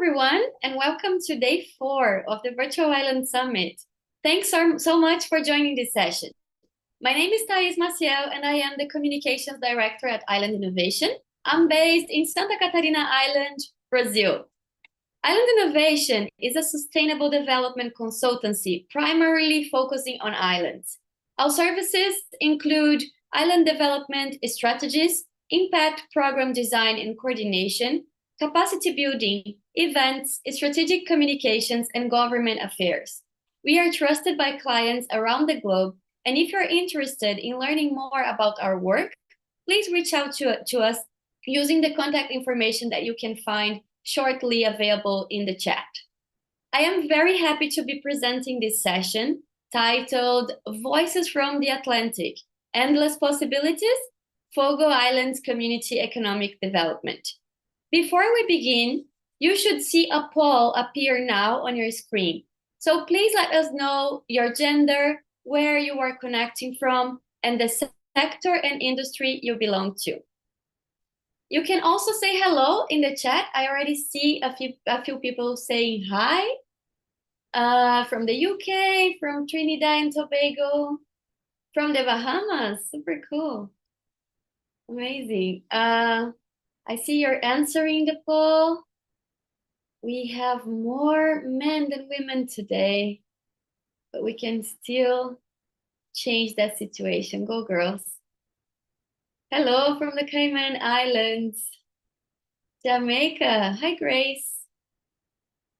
everyone, and welcome to day 4 of the Virtual Island Summit. Thanks so much for joining this session. My name is Thais Maciel, and I am the Communications Director at Island Innovation. I'm based in Santa Catarina Island, Brazil. Island Innovation is a sustainable development consultancy primarily focusing on islands. Our services include island development strategies, impact program design and coordination, capacity building, events, strategic communications, and government affairs. We are trusted by clients around the globe, and if you're interested in learning more about our work, please reach out to us using the contact information that you can find shortly available in the chat. I am very happy to be presenting this session titled Voices from the Atlantic, Endless Possibilities, Fogo Island's Community Economic Development. Before we begin, you should see a poll appear now on your screen. So please let us know your gender, where you are connecting from, and the sector and industry you belong to. You can also say hello in the chat. I already see a few people saying hi. From the UK, from Trinidad and Tobago, from the Bahamas. Super cool. Amazing. I see you're answering the poll. We have more men than women today, but we can still change that situation. Go girls. Hello from the Cayman Islands. Jamaica. Hi, Grace.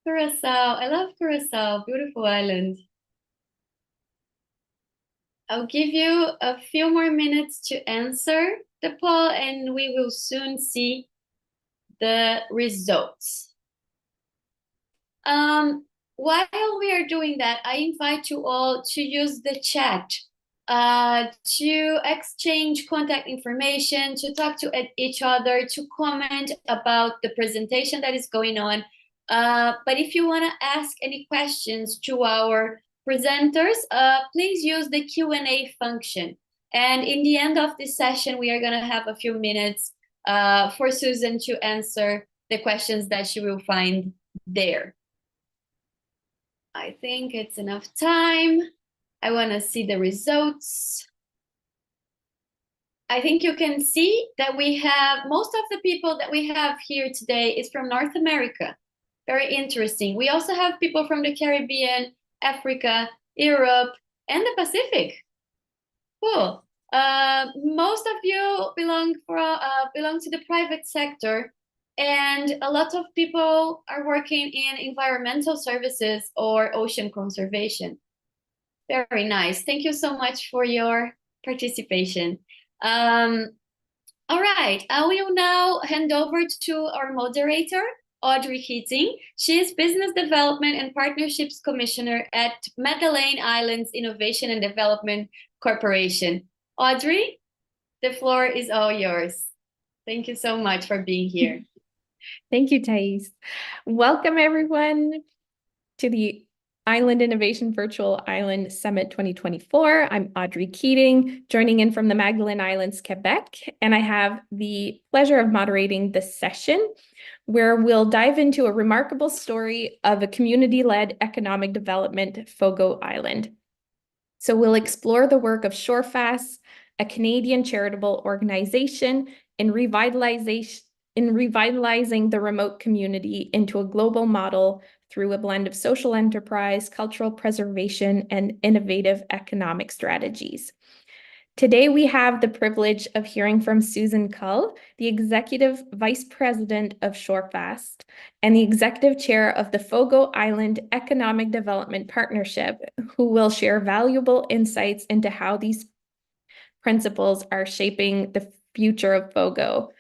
Curacao. I love Curacao. Beautiful island. I'll give you a few more minutes to answer the poll, and we will soon see the results. While we are doing that, I invite you all to use the chat to exchange contact information, to talk to each other, to comment about the presentation that is going on. But if you want to ask any questions to our presenters, please use the Q&A function. And in the end of this session, we are going to have a few minutes for Susan to answer the questions that she will find there. I think it's enough time. I want to see the results. I think you can see that we have, most of the people that we have here today is from North America. Very interesting. We also have people from the Caribbean, Africa, Europe, and the Pacific. Cool. Most of you belong to the private sector, and a lot of people are working in environmental services or ocean conservation. Very nice. Thank you so much for your participation. All right, I will now hand over to our moderator, Audrey Keating. She is Business Development and Partnerships Commissioner at Magdalene Islands Innovation and Development Corporation. Audrey, the floor is all yours. Thank you so much for being here. Thank you, Thais. Welcome, everyone, to the Island Innovation Virtual Island Summit 2024. I'm Audrey Keating, joining in from the Magdalene Islands, Quebec, and I have the pleasure of moderating this session, where we'll dive into a remarkable story of a community-led economic development, Fogo Island. So we'll explore the work of Shorefast, a Canadian charitable organization, in revitalizing the remote community into a global model through a blend of social enterprise, cultural preservation, and innovative economic strategies. Today, we have the privilege of hearing from Susan Cull, the Executive Vice President of Shorefast and the Executive Chair of the Fogo Island Economic Development Partnership, who will share valuable insights into how these principles are shaping the future of Fogo.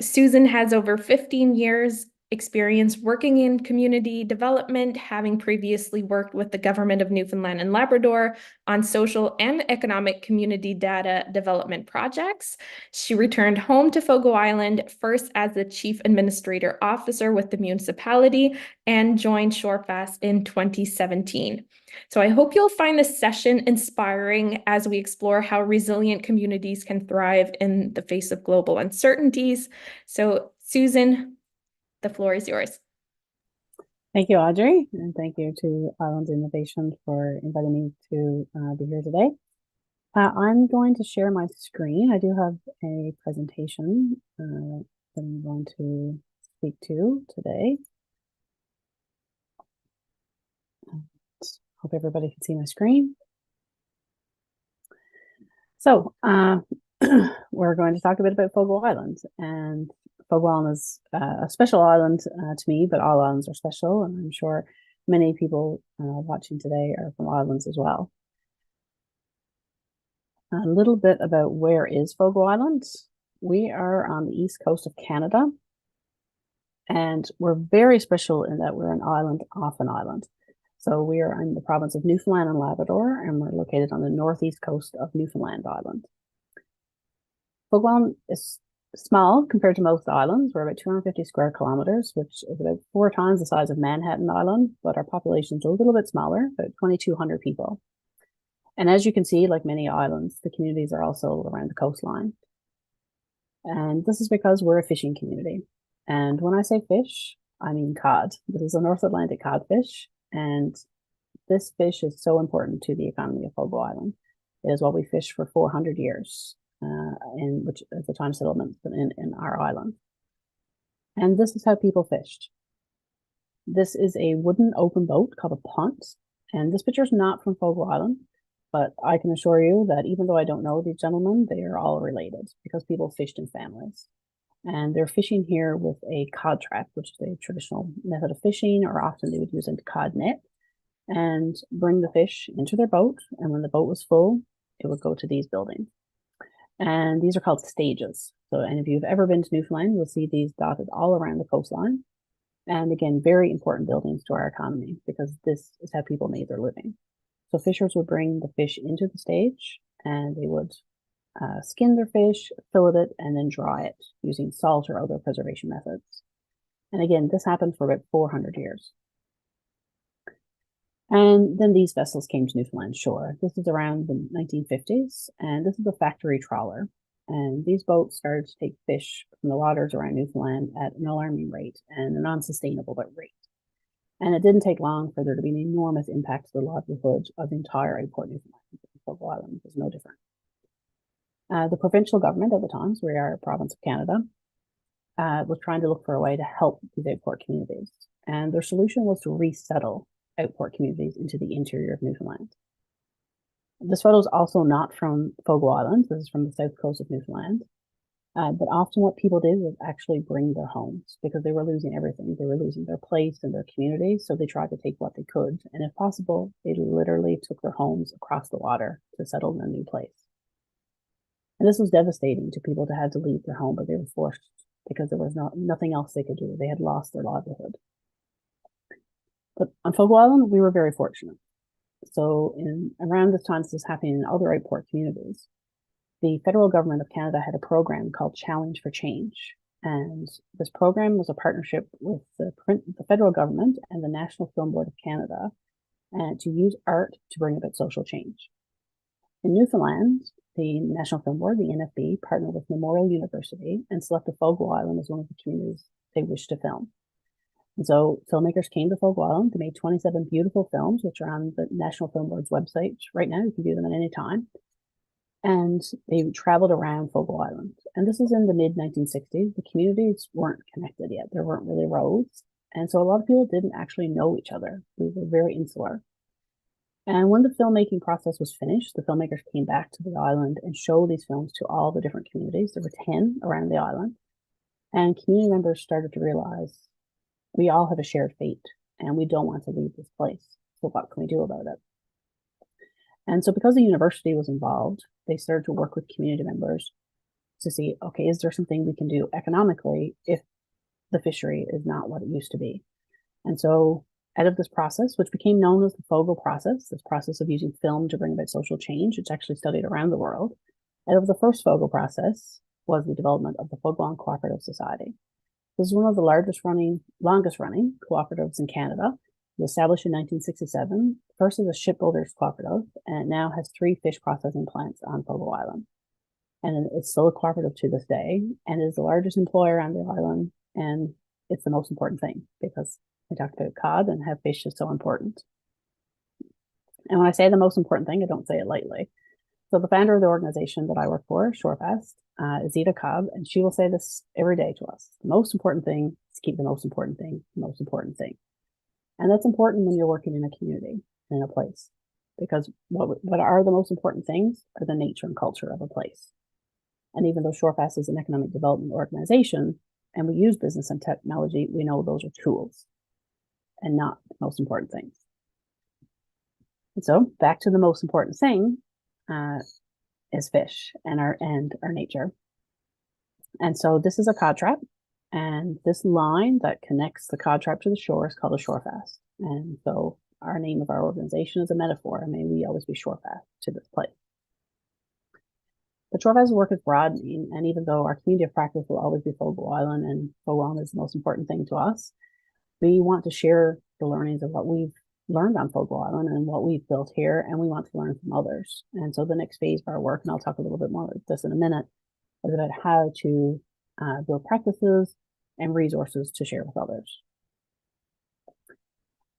Susan has over 15 years experience working in community development, having previously worked with the government of Newfoundland and Labrador on social and economic community data development projects. She returned home to Fogo Island first as the Chief Administrator Officer with the municipality and joined Shorefast in 2017. So I hope you'll find this session inspiring as we explore how resilient communities can thrive in the face of global uncertainties. So Susan, the floor is yours. Thank you, Audrey, and thank you to Islands Innovation for inviting me to be here today. I'm going to share my screen. I do have a presentation that I'm going to speak to today. Hope everybody can see my screen. So we're going to talk a bit about Fogo Island, and Fogo Island is a special island to me, but all islands are special, and I'm sure many people watching today are from islands as well. A little bit about where is Fogo Island. We are on the east coast of Canada, and we're very special in that we're an island off an island. So we are in the province of Newfoundland and Labrador, and we're located on the northeast coast of Newfoundland Island. Fogo Island is small compared to most islands. We're about 250 square kilometers, which is about 4 times the size of Manhattan Island, but our population is a little bit smaller, about 2,200 people. And as you can see, like many islands, the communities are also around the coastline. And this is because we're a fishing community. And when I say fish, I mean cod. This is a North Atlantic codfish. And this fish is so important to the economy of Fogo Island. It is what we fished for 400 years, which is the time settlement in our island. And this is how people fished. This is a wooden open boat called a punt. And this picture is not from Fogo Island. But I can assure you that even though I don't know these gentlemen, they are all related because people fished in families. And they're fishing here with a cod trap, which is a traditional method of fishing, or often they would use a cod net and bring the fish into their boat. And when the boat was full, it would go to these buildings. And these are called stages. So, and if you've ever been to Newfoundland, you'll see these dotted all around the coastline. And again, very important buildings to our economy because this is how people made their living. So fishers would bring the fish into the stage and they would skin their fish, fillet it, and then dry it using salt or other preservation methods. And again, this happened for about 400 years. And then these vessels came to Newfoundland shore. This is around the 1950s, and this is a factory trawler. And these boats started to take fish from the waters around Newfoundland at an alarming rate and an unsustainable rate. And it didn't take long for there to be an enormous impact to the livelihood of the entire Port Newfoundland. Fogo Island was no different. The provincial government at the time, so we are a province of Canada, was trying to look for a way to help these outport communities. And their solution was to resettle outport communities into the interior of Newfoundland. This photo is also not from Fogo Island. This is from the south coast of Newfoundland. But often what people did was actually bring their homes because they were losing everything. They were losing their place and their community. So they tried to take what they could. And if possible, they literally took their homes across the water to settle in a new place. And this was devastating to people to have to leave their home, but they were forced because there was nothing else they could do. They had lost their livelihood. But on Fogo Island, we were very fortunate. So around this time, this is happening in other outport communities. The federal government of Canada had a program called Challenge for Change. And this program was a partnership with the federal government and the National Film Board of Canada to use art to bring about social change. In Newfoundland, the National Film Board, the NFB, partnered with Memorial University and selected Fogo Island as one of the communities they wished to film. And so filmmakers came to Fogo Island. They made 27 beautiful films, which are on the National Film Board's website right now. You can view them at any time. And they traveled around Fogo Island. And this is in the mid-1960s. The communities weren't connected yet. There weren't really roads. And so a lot of people didn't actually know each other. We were very insular. And when the filmmaking process was finished, the filmmakers came back to the island and showed these films to all the different communities. There were 10 around the island. And community members started to realize we all have a shared fate and we don't want to leave this place. So what can we do about it? And so because the university was involved, they started to work with community members to see, okay, is there something we can do economically if the fishery is not what it used to be? And so out of this process, which became known as the Fogo process, this process of using film to bring about social change, it's actually studied around the world. Out of the first Fogo process was the development of the Fogo Island Cooperative Society. This is one of the longest running cooperatives in Canada. It was established in 1967, first as a shipbuilders cooperative, and it now has 3 fish processing plants on Fogo Island. And it's still a cooperative to this day, and is the largest employer on the island, and it's the most important thing because We talked about cod and how fish is so important. And when I say the most important thing, I don't say it lightly. So the founder of the organization that I work for, Shorefast, is Zita Cobb, and she will say this every day to us. The most important thing is keep the most important thing, the most important thing. And that's important when you're working in a community, in a place, because what are the most important things are the nature and culture of a place. And even though Shorefast is an economic development organization and we use business and technology, we know those are tools and not the most important things. And so back to the most important thing is fish and our nature. And so this is a cod trap, and this line that connects the cod trap to the shore is called a shorefast. And so our name of our organization is a metaphor. May we always be shorefast to this place. The Shorefast work is broadening, and even though our community of practice will always be Fogo Island, and Fogo Island is the most important thing to us, we want to share the learnings of what we've learned on Fogo Island and what we've built here, and we want to learn from others. And so the next phase of our work, and I'll talk a little bit more about this in a minute, is about how to build practices and resources to share with others.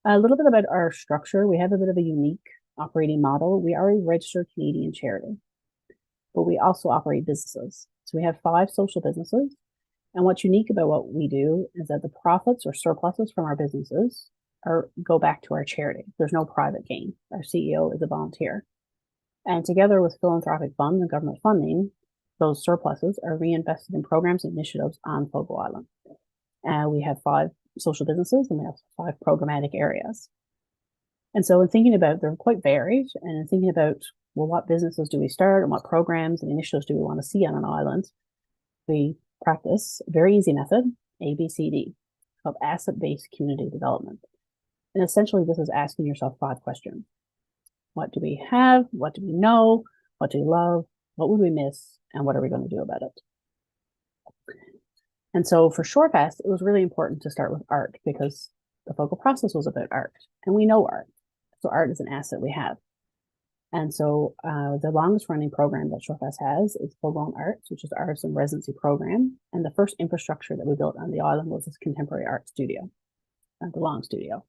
A little bit about our structure. We have a bit of a unique operating model. We are a registered Canadian charity, but we also operate businesses. So we have 5 social businesses. And what's unique about what we do is that the profits or surpluses from our businesses go back to our charity. There's no private gain. Our CEO is a volunteer. And together with philanthropic funds and government funding, those surpluses are reinvested in programs and initiatives on Fogo Island. We have 5 social businesses and we have 5 programmatic areas. And so in thinking about, they're quite varied, and in thinking about, well, what businesses do we start and what programs and initiatives do we want to see on an island? We practice a very easy method, ABCD, of asset-based community development. And essentially this is asking yourself 5 questions. What do we have? What do we know? What do we love? What would we miss? And what are we going to do about it? And so for Shorefast, it was really important to start with art because the Fogo process was about art, and we know art. So art is an asset we have. And so the longest running program that Shorefast has is Fogo Arts, which is the artist in residency program. And the first infrastructure that we built on the island was this contemporary art studio, the Long Studio.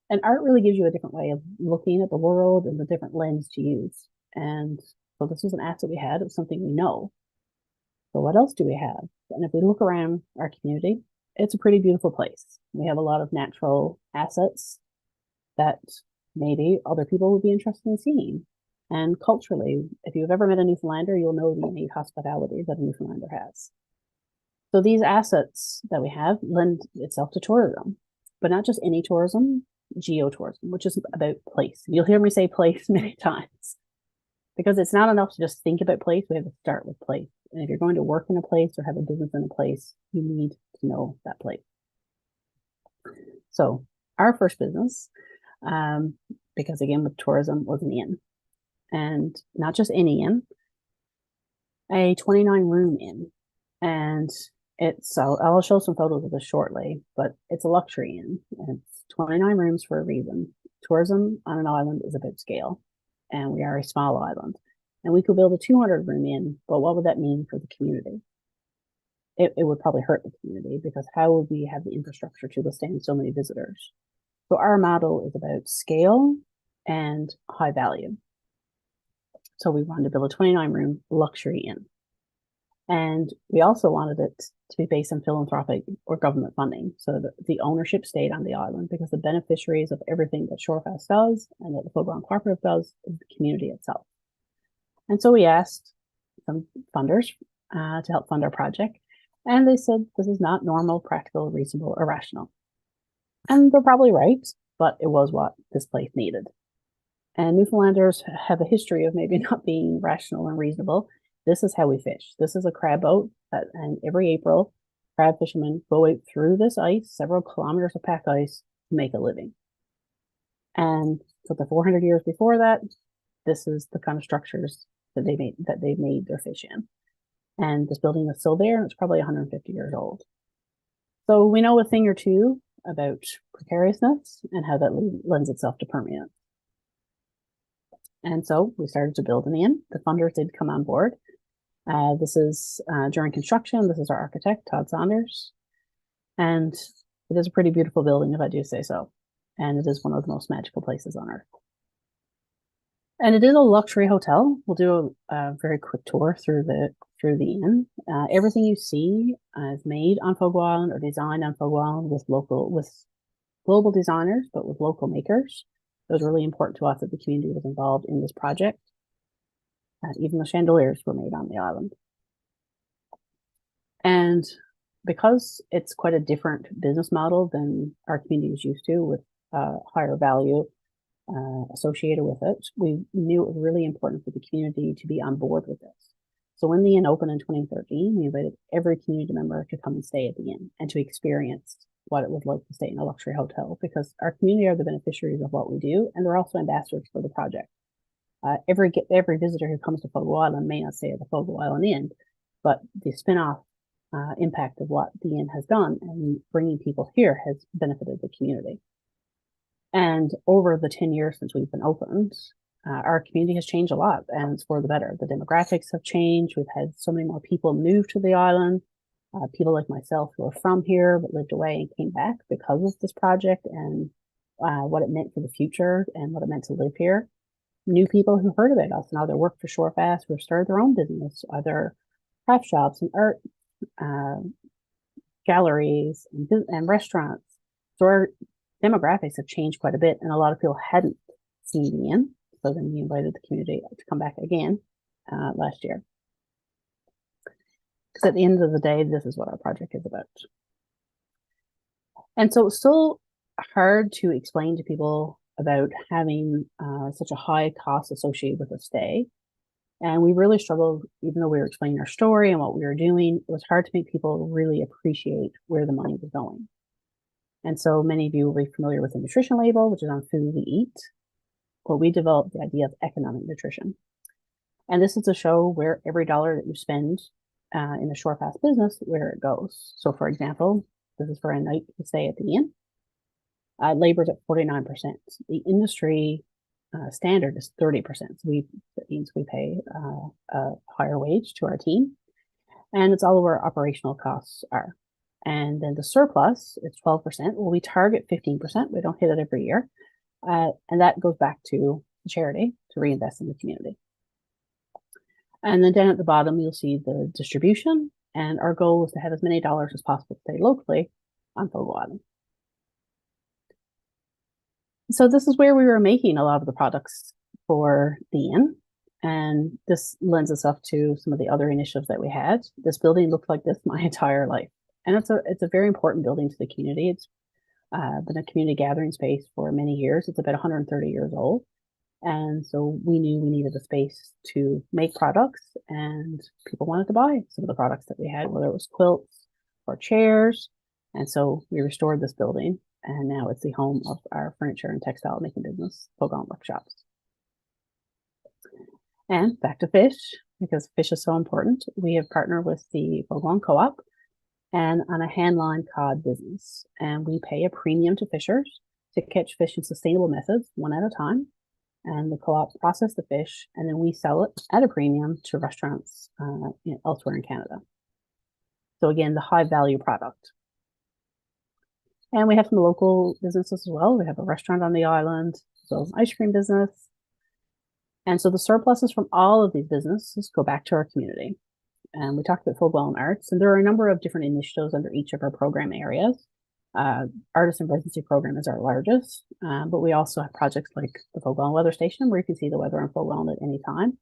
And art really gives you a different way of looking at the world and the different lens to use. And so this was an asset we had. It was something we know. So what else do we have? And if we look around our community, it's a pretty beautiful place. We have a lot of natural assets that maybe other people would be interested in seeing. And culturally, if you've ever met a Newfoundlander, you'll know the innate hospitality that a Newfoundlander has. So these assets that we have lend itself to tourism, but not just any tourism, geotourism, which is about place. You'll hear me say place many times because it's not enough to just think about place. We have to start with place. And if you're going to work in a place or have a business in a place, you need to know that place. So our first business, because again, with tourism, was an inn. And not just any inn, a 29-room inn. And I'll show some photos of this shortly, but it's a luxury inn. And it's 29 rooms for a reason. Tourism on an island is about scale, and we are a small island. And we could build a 200-room inn, but what would that mean for the community? It would probably hurt the community because how would we have the infrastructure to withstand so many visitors? So our model is about scale and high value. So we wanted to build a 29-room luxury inn. And we also wanted it to be based on philanthropic or government funding. So that the ownership stayed on the island because the beneficiaries of everything that Shorefast does and that the Fogo Island Cooperative does is the community itself. And so we asked some funders to help fund our project. And they said, this is not normal, practical, reasonable, or rational. And they're probably right, but it was what this place needed. And Newfoundlanders have a history of maybe not being rational and reasonable. This is how we fish. This is a crab boat, and every April, crab fishermen go out through this ice, several kilometers of pack ice, to make a living. And for the 400 years before that, this is the kind of structures that they've made their fish in. And this building is still there, and it's probably 150 years old. So we know a thing or two about precariousness and how that lends itself to permanence. And so we started to build an inn. The funders did come on board. This is during construction. This is our architect, Todd Saunders. And It is a pretty beautiful building, if I do say so. And it is one of the most magical places on earth. And it is a luxury hotel. We'll do a very quick tour through the inn. Everything you see is made on Fogo Island or designed on Fogo Island with global designers, but with local makers. It was really important to us that the community was involved in this project. Even the chandeliers were made on the island. And because it's quite a different business model than our community is used to, with higher value associated with it, we knew it was really important for the community to be on board with this. So when the inn opened in 2013, we invited every community member to come and stay at the inn and to experience what it was like to stay in a luxury hotel, because our community are the beneficiaries of what we do, and they're also ambassadors for the project. Every visitor who comes to Fogo Island may not stay at the Fogo Island Inn, but the spin-off impact of what the inn has done and bringing people here has benefited the community. And over the 10 years since we've been opened, our community has changed a lot, and it's for the better. The demographics have changed. We've had so many more people move to the island. People like myself who are from here but lived away and came back because of this project and what it meant for the future and what it meant to live here. New people who heard about us and either worked for Shorefast or started their own business, either craft shops and art galleries and restaurants. So our demographics have changed quite a bit, and a lot of people hadn't seen the inn. So then we invited the community to come back again last year. Because at the end of the day, this is what our project is about. And so it's still hard to explain to people about having such a high cost associated with a stay. And we really struggled, even though we were explaining our story and what we were doing, it was hard to make people really appreciate where the money was going. And so many of you will be familiar with the nutrition label, which is on food we eat. Well, we developed the idea of economic nutrition. And this is to show where every dollar that you spend in the Shorefast business, where it goes. So for example, this is for a night stay at the inn. Labor's at 49%. The industry standard is 30%. So that means we pay a higher wage to our team. And it's all where our operational costs are. And then the surplus is 12%. Well, we target 15%. We don't hit it every year. And that goes back to charity to reinvest in the community. And then down at the bottom, you'll see the distribution. And our goal is to have as many dollars as possible stay locally on Fogo Island. So this is where we were making a lot of the products for the inn. And this lends itself to some of the other initiatives that we had. This building looked like this my entire life. And it's a very important building to the community. It's been a community gathering space for many years. It's about 130 years old. And so we knew we needed a space to make products, and people wanted to buy some of the products that we had, whether it was quilts or chairs. And so we restored this building, and now it's the home of our furniture and textile making business, Fogo Island Workshops. And back to fish, because fish is so important. We have partnered with the Fogo Island Co-op and on a hand-line cod business. And we pay a premium to fishers to catch fish in sustainable methods, one at a time. And the co-op process the fish, and then we sell it at a premium to restaurants elsewhere in Canada. So again, the high value product. And we have some local businesses as well. We have a restaurant on the island, so an ice cream business. And so the surpluses from all of these businesses go back to our community. And we talked about Fogo Island Arts, and there are a number of different initiatives under each of our program areas. Artist and Residency program is our largest, but we also have projects like the Fogo Island Weather Station, where you can see the weather on Fogo Island at any time.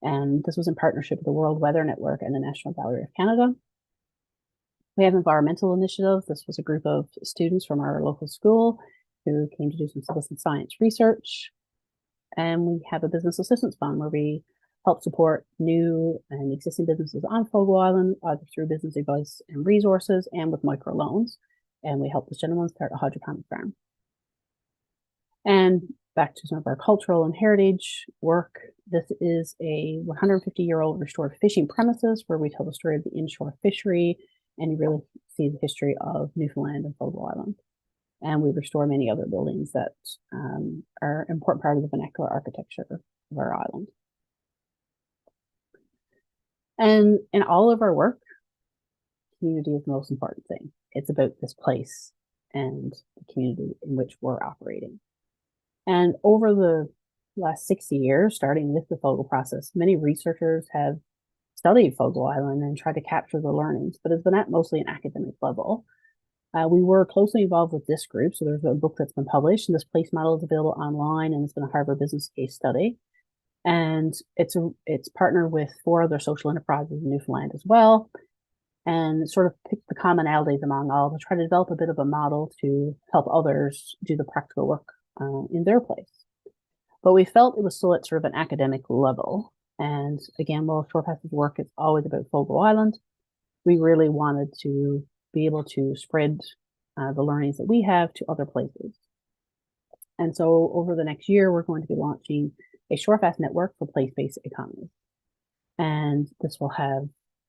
And this was in partnership with the World Weather Network and the National Gallery of Canada. We have environmental initiatives. This was a group of students from our local school who came to do some citizen science research. And we have a business assistance fund where we help support new and existing businesses on Fogo Island, either through business advice and resources and with microloans. And we helped this gentleman start a hydroponic farm. And back to some of our cultural and heritage work. This is a 150-year-old restored fishing premises where we tell the story of the inshore fishery, and you really see the history of Newfoundland and Fogo Island. And we restore many other buildings that are an important part of the vernacular architecture of our island. And in all of our work, community is the most important thing. it's about this place and the community in which we're operating. And over the last 60 years, starting with the Fogo process, many researchers have studied Fogo Island and tried to capture the learnings, but it's been at mostly an academic level. We were closely involved with this group, so there's a book that's been published, and this place model is available online, and it's been a Harvard Business case study. And it's partnered with 4 other social enterprises in Newfoundland as well, and sort of pick the commonalities among all to try to develop a bit of a model to help others do the practical work in their place. But we felt it was still at sort of an academic level. And again, while Shorefast's work is always about Fogo Island, we really wanted to be able to spread the learnings that we have to other places. And so over the next year, we're going to be launching a Shorefast network for place-based economies. And this will have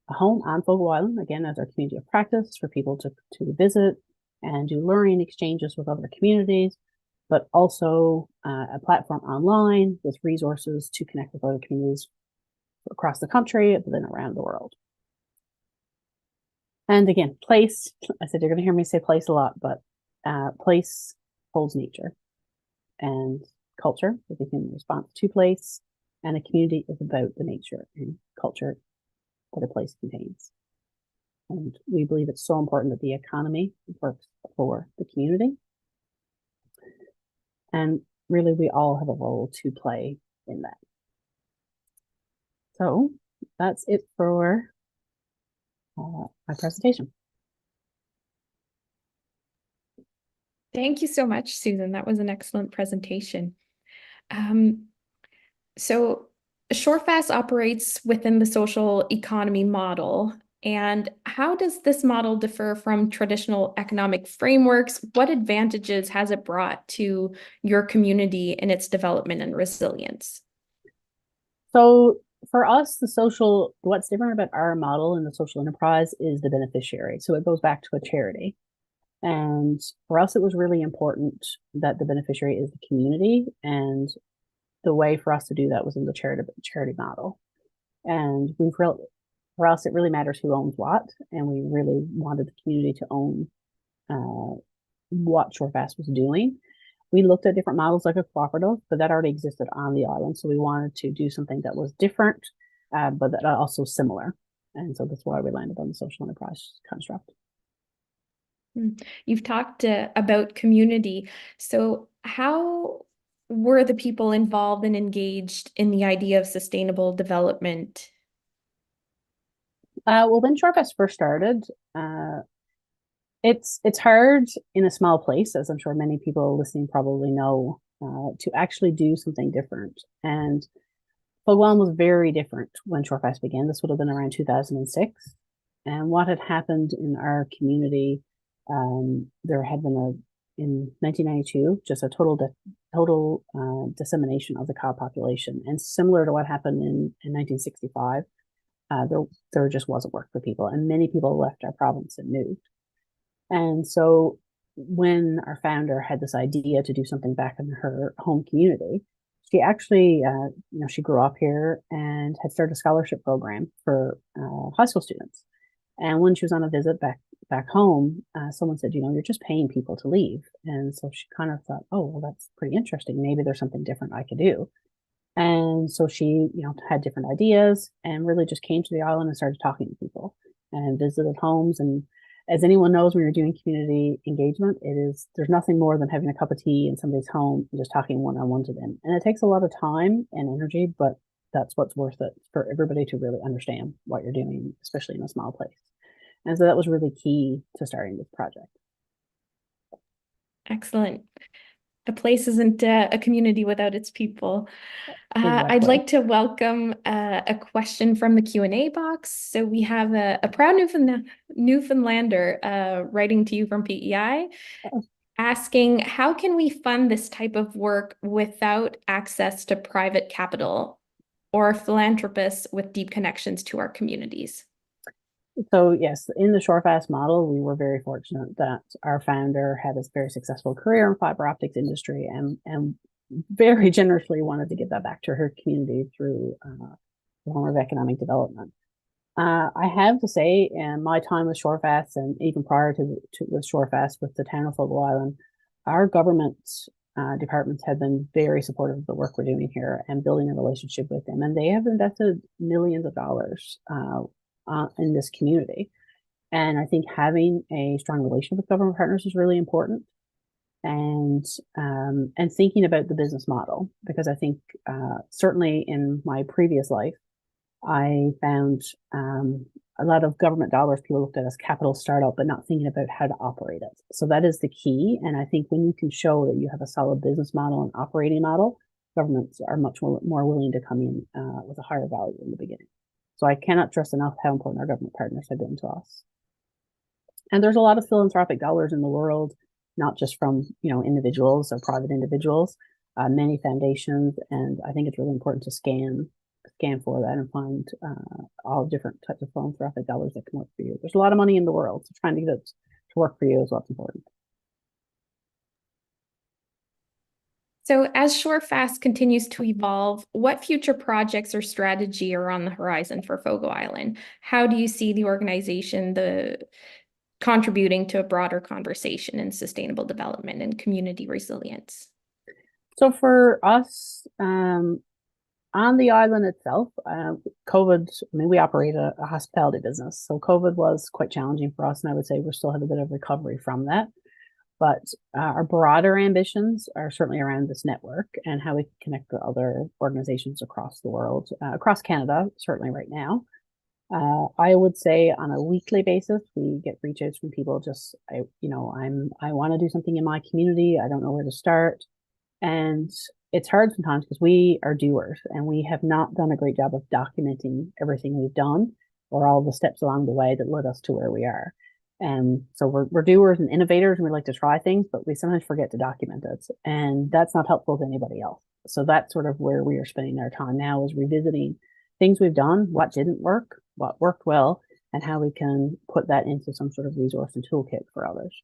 a home on Fogo Island, again, as our community of practice for people to visit and do learning exchanges with other communities, but also a platform online with resources to connect with other communities across the country, but then around the world. And again, place, I said you're going to hear me say place a lot, but place holds nature, and culture is a human response to place, and a community is about the nature and culture that a place contains. And we believe it's so important that the economy works for the community. And really, we all have a role to play in that. So that's it for my presentation. Thank you so much, Susan. That was an excellent presentation. So Shorefast operates within the social economy model. And how does this model differ from traditional economic frameworks? What advantages has it brought to your community in its development and resilience? So for us, what's different about our model in the social enterprise is the beneficiary. So it goes back to a charity. And for us, it was really important that the beneficiary is the community. And the way for us to do that was in the charity model. And for us, it really matters who owns what. And we really wanted the community to own what Shorefast was doing. We looked at different models like a cooperative, but that already existed on the island. So we wanted to do something that was different, but that also similar. And so that's why we landed on the social enterprise construct. You've talked about community. So how were the people involved and engaged in the idea of sustainable development? Well, when Shorefast first started, it's hard in a small place, as I'm sure many people listening probably know, to actually do something different. And Fogo Island was very different when Shorefast began. This would have been around 2006. And what had happened in our community, there had been in 1992, just a total dissemination of the cow population. And similar to what happened in 1965, there just wasn't work for people. And many people left our province and moved. And so when our founder had this idea to do something back in her home community, she actually, she grew up here and had started a scholarship program for high school students. And when she was on a visit back home, someone said, you're just paying people to leave. And so she kind of thought, oh, well, that's pretty interesting. Maybe there's something different I could do. And so she, had different ideas and really just came to the island and started talking to people and visited homes. And as anyone knows, when you're doing community engagement, there's nothing more than having a cup of tea in somebody's home and just talking one-on-one to them. And it takes a lot of time and energy, but that's what's worth it for everybody to really understand what you're doing, especially in a small place. And so that was really key to starting this project. Excellent. The place isn't a community without its people. Exactly. I'd like to welcome a question from the Q&A box. So we have a proud Newfoundlander writing to you from PEI, asking, how can we fund this type of work without access to private capital or philanthropists with deep connections to our communities? So yes, in the Shorefast model, we were very fortunate that our founder had a very successful career in fiber optics industry and very generously wanted to give that back to her community through a form of economic development. I have to say, in my time with Shorefast and even prior to with Shorefast with the town of Fogo Island, our government departments have been very supportive of the work we're doing here and building a relationship with them. And they have invested millions of dollars in this community. And I think having a strong relationship with government partners is really important. And thinking about the business model, because I think certainly in my previous life, I found a lot of government dollars people looked at as capital startup, but not thinking about how to operate it. So that is the key. And I think when you can show that you have a solid business model and operating model, governments are much more willing to come in with a higher value in the beginning. So I cannot stress enough how important our government partners have been to us. And there's a lot of philanthropic dollars in the world, not just from individuals or private individuals, many foundations, and I think it's really important to scan for that and find all different types of philanthropic dollars that can work for you. There's a lot of money in the world, so trying to get it to work for you is what's important. So as Shorefast continues to evolve, what future projects or strategy are on the horizon for Fogo Island? How do you see the organization contributing to a broader conversation in sustainable development and community resilience? So for us, on the island itself, COVID, we operate a hospitality business. So COVID was quite challenging for us. And I would say we're still have a bit of recovery from that. But our broader ambitions are certainly around this network and how we can connect with other organizations across the world, across Canada, certainly right now. I would say on a weekly basis, we get reach outs from people just, I want to do something in my community. I don't know where to start. And it's hard sometimes because we are doers and we have not done a great job of documenting everything we've done or all the steps along the way that led us to where we are. And so we're doers and innovators and we like to try things, but we sometimes forget to document it. And that's not helpful to anybody else. So that's sort of where we are spending our time now, is revisiting things we've done, what didn't work, what worked well, and how we can put that into some sort of resource and toolkit for others.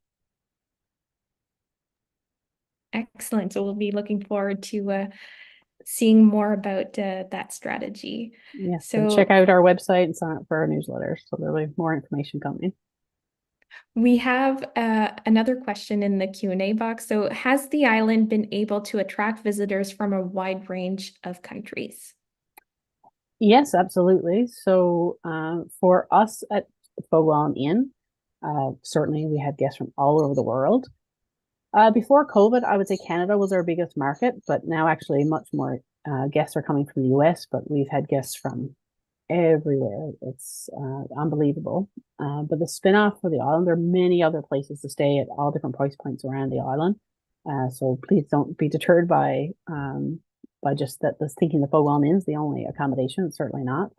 Excellent. So we'll be looking forward to seeing more about that strategy. Yes, so check out our website and sign up for our newsletter. So there'll be more information coming. We have another question in the Q&A box. So has the island been able to attract visitors from a wide range of countries? Yes, absolutely. So for us at Fogo Island Inn, certainly we had guests from all over the world. Before COVID, I would say Canada was our biggest market, but now actually much more guests are coming from the US, but we've had guests from everywhere. It's unbelievable. But the spin-off for the island, there are many other places to stay at all different price points around the island. So please don't be deterred by just that thinking the Fogo Island Inn is the only accommodation. It's certainly not.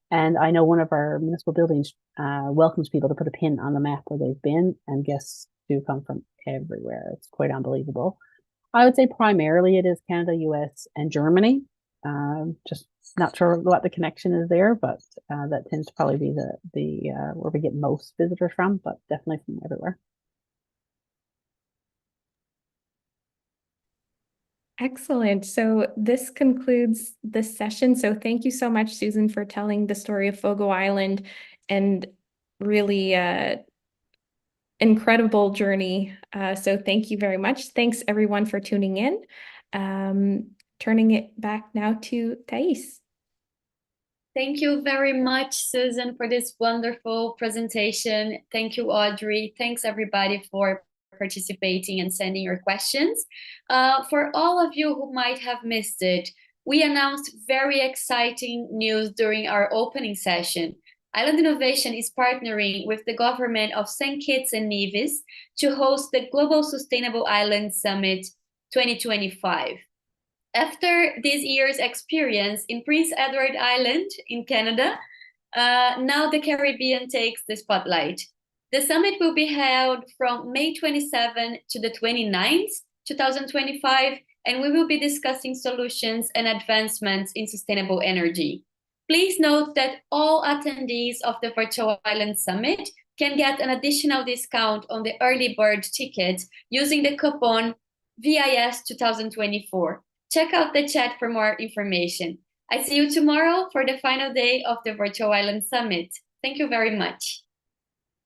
And I know one of our municipal buildings welcomes people to put a pin on the map where they've been, and guests do come from everywhere. It's quite unbelievable. I would say primarily it is Canada, US, and Germany. Just not sure what the connection is there, but that tends to probably be the where we get most visitors from, but definitely from everywhere. Excellent. So this concludes this session. So thank you so much, Susan, for telling the story of Fogo Island and really incredible journey. So thank you very much. Thanks everyone for tuning in. Turning it back now to Thais. Thank you very much, Susan, for this wonderful presentation. Thank you, Audrey. Thanks everybody for participating and sending your questions. For all of you who might have missed it, we announced very exciting news during our opening session. Island Innovation is partnering with the government of St. Kitts and Nevis to host the Global Sustainable Island Summit 2025. After this year's experience in Prince Edward Island in Canada, now the Caribbean takes the spotlight. The summit will be held from May 27 to the 29th, 2025, and we will be discussing solutions and advancements in sustainable energy. Please note that all attendees of the Virtual Island Summit can get an additional discount on the early bird ticket using the coupon VIS 2024. Check out the chat for more information. I see you tomorrow for the final day of the Virtual Island Summit. Thank you very much.